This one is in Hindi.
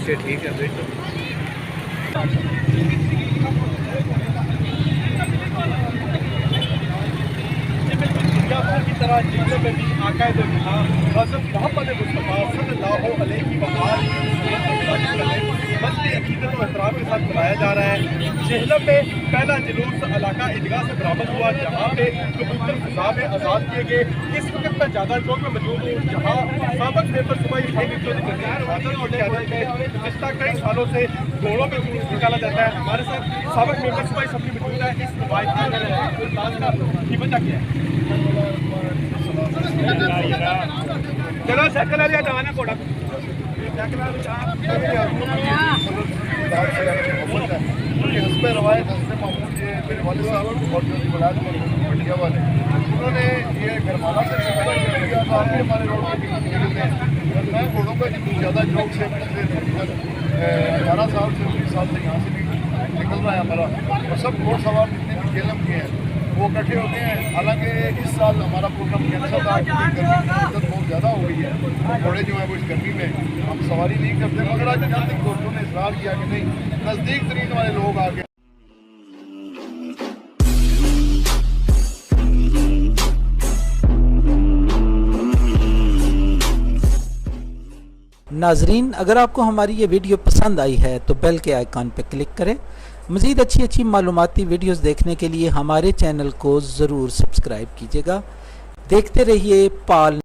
से ठीक है फिर की तरह जिले में भी आकायद जहाँ हज़रत मोहम्मद मुस्तफ़ा सल्लल्लाहु अलैहि वसल्लम मसले अक़ीदत और एहतराम के साथ मनाया जा रहा है। जेहलम में पहला जुलूस इलाका ईदगाह से बरामद हुआ, जहाँ पे कबूतर फिजा में आज़ाद किए गए। इस वक्त मैं ज़्यादा चौक में मौजूद हूँ, जहाँ साबिक़ मेंबर सूबाई पिछला कई सालों से घोड़ों में जुलूस निकाला जाता है। हमारे साथ साबिक़ मेंबर सूबाई असम्बली मौजूद है। इस रवायत की वजह क्या है? चलो साइकिल आ जाना घोड़ा रवायत मेरे वाले साहब और जो बढ़िया वाले उन्होंने ये घरमाला से हमारे रोड पर मैं घोड़ों का ज़्यादा शौक से पिछले 18 साल से 19 साल से यहाँ से भी निकल रहा है हमारा, और सब घोड़ सवार जितने भी खेलम के हैं वो इकट्ठे हो गए हैं। हालांकि इस साल हमारा प्रोग्राम कैंसिल था क्योंकि गर्मी की शिद्दत बहुत ज़्यादा हो गई है। घोड़े जो है वो इस गर्मी में हम सवारी नहीं करते, मगर आज जहाँ तक दोस्तों ने इसरार किया कि नहीं, नज़दीक तरीन वाले लोग आ गए। नाजरीन, अगर आपको हमारी ये वीडियो पसंद आई है तो बेल के आइकॉन पर क्लिक करें। मज़ीद अच्छी मालूमाती वीडियोस देखने के लिए हमारे चैनल को ज़रूर सब्सक्राइब कीजिएगा। देखते रहिए पाल।